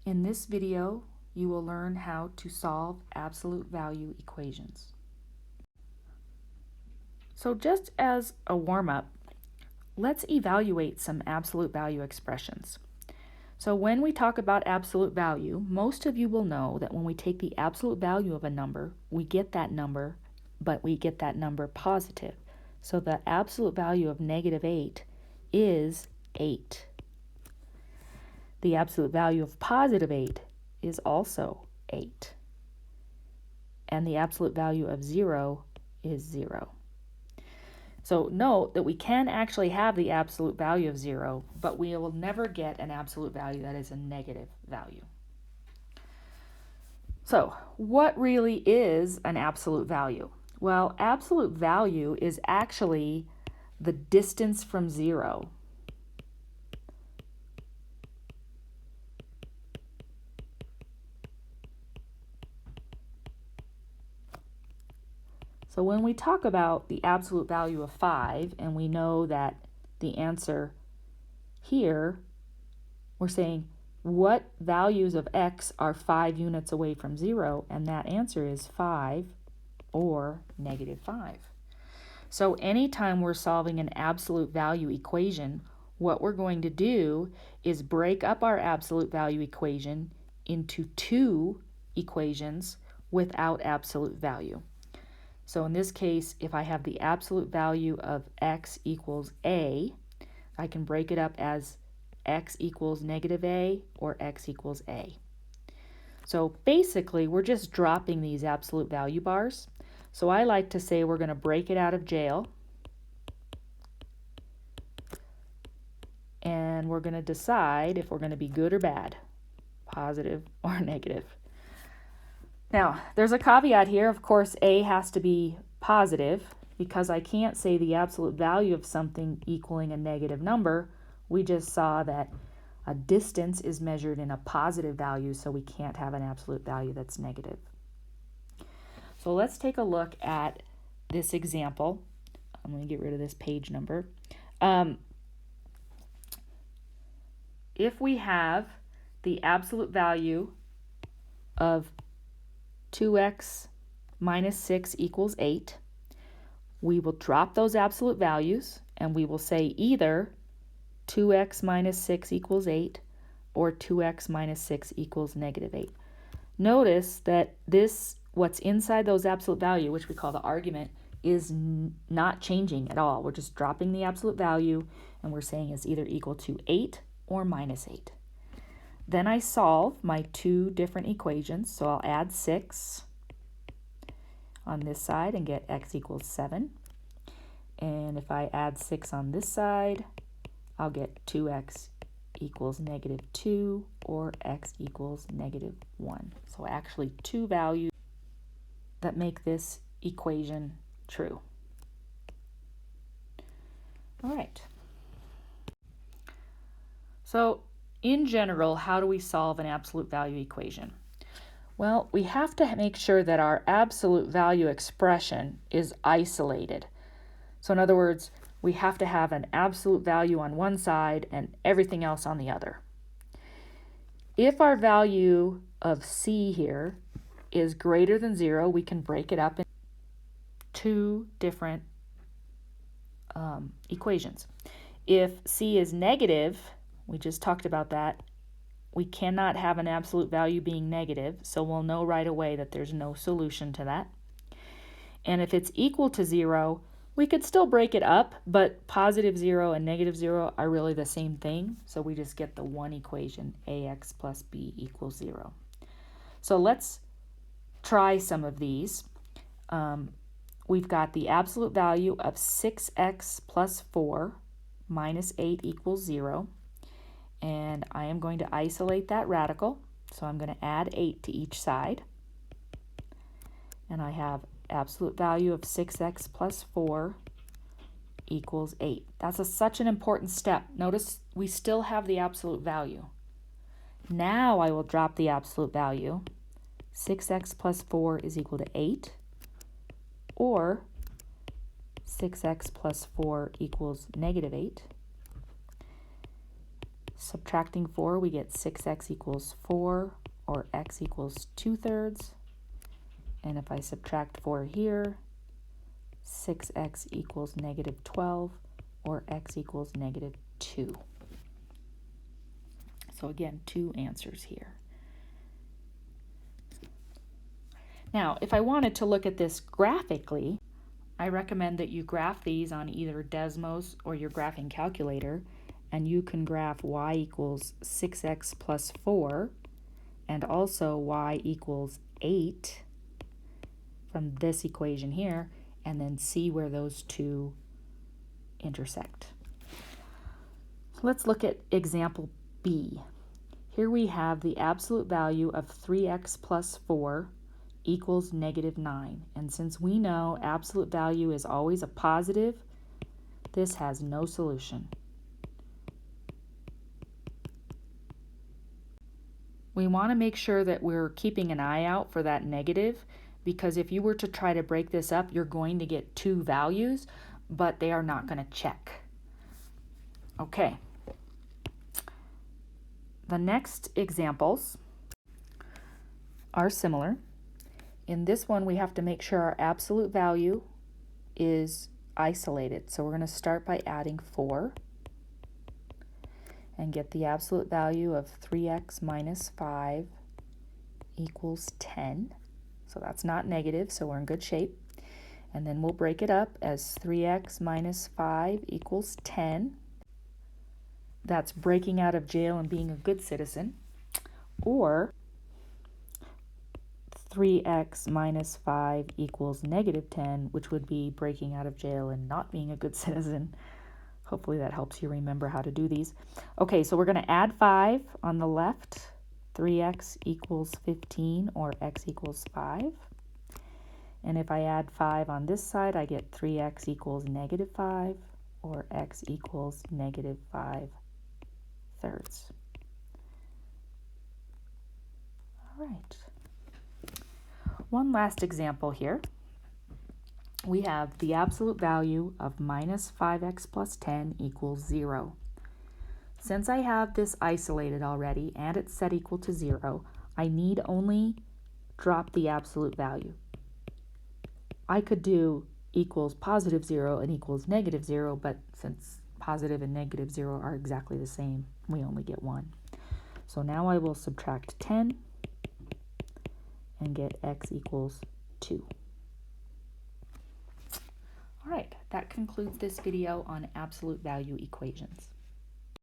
In this video, you will learn how to solve absolute value equations. So just as a warm-up, let's evaluate some absolute value expressions. So when we talk about absolute value, most of you will know that when we take the absolute value of a number, we get that number, but we get that number positive. So the absolute value of -8 is 8. The absolute value of +8 is also 8. And the absolute value of 0 is 0. So note that we can actually have the absolute value of 0, but we will never get an absolute value that is a negative value. So what really is an absolute value? Well, absolute value is actually the distance from 0. So when we talk about the absolute value of 5, and we know that the answer here, we're saying what values of x are 5 units away from 0, and that answer is 5 or -5. So anytime we're solving an absolute value equation, what we're going to do is break up our absolute value equation into two equations without absolute value. So in this case, if I have the absolute value of x equals a, I can break it up as x equals -a or x equals a. So basically, we're just dropping these absolute value bars. So I like to say we're going to break it out of jail. And we're going to decide if we're going to be good or bad, positive or negative. Now, there's a caveat here. Of course, a has to be positive because I can't say the absolute value of something equaling a negative number. We just saw that a distance is measured in a positive value, so we can't have an absolute value that's negative. So let's take a look at this example. I'm going to get rid of this page number. If we have the absolute value of 2x minus 6 equals 8, we will drop those absolute values and we will say either 2x minus 6 equals 8 or 2x minus 6 equals -8. Notice that what's inside those absolute value, which we call the argument, is not changing at all. We're just dropping the absolute value and we're saying it's either equal to 8 or -8. Then I solve my two different equations, so I'll add 6 on this side and get x equals 7. And if I add 6 on this side, I'll get 2x equals -2 or x equals -1. So actually two values that make this equation true. All right. So in general, how do we solve an absolute value equation? Well, we have to make sure that our absolute value expression is isolated. So in other words, we have to have an absolute value on one side and everything else on the other. If our value of c here is greater than 0, we can break it up in two different equations. If c is negative, we just talked about that, we cannot have an absolute value being negative, so we'll know right away that there's no solution to that. And if it's equal to 0, we could still break it up, but +0 and -0 are really the same thing, so we just get the one equation, ax plus b equals 0. So let's try some of these. We've got the absolute value of 6x plus 4 minus 8 equals 0. And I am going to isolate that radical, so I'm going to add 8 to each side. And I have absolute value of 6x plus 4 equals 8. That's such an important step. Notice we still have the absolute value. Now I will drop the absolute value. 6x plus 4 is equal to 8, or 6x plus 4 equals -8. Subtracting 4, we get 6x equals 4, or x equals 2/3. And if I subtract 4 here, 6x equals -12, or x equals -2. So again, 2 answers here. Now, if I wanted to look at this graphically, I recommend that you graph these on either Desmos or your graphing calculator, and you can graph y equals 6x plus 4 and also y equals 8 from this equation here, and then see where those two intersect. Let's look at example B. Here we have the absolute value of 3x plus 4 equals -9. And since we know absolute value is always a positive, this has no solution. We want to make sure that we're keeping an eye out for that negative, because if you were to try to break this up, you're going to get two values, but they are not going to check. Okay. The next examples are similar. In this one, we have to make sure our absolute value is isolated. So we're going to start by adding 4 and get the absolute value of 3x minus 5 equals 10. So that's not negative, so we're in good shape. And then we'll break it up as 3x minus 5 equals 10. That's breaking out of jail and being a good citizen. Or 3x minus 5 equals -10, which would be breaking out of jail and not being a good citizen. Hopefully that helps you remember how to do these. Okay, so we're going to add 5 on the left. 3x equals 15, or x equals 5. And if I add 5 on this side, I get 3x equals -5, or x equals -5/3. All right. One last example here. We have the absolute value of minus 5x plus 10 equals 0. Since I have this isolated already and it's set equal to 0, I need only drop the absolute value. I could do equals positive 0 and equals -0, but since positive and -0 are exactly the same, we only get 1. So now I will subtract 10 and get x equals 2. All right, that concludes this video on absolute value equations.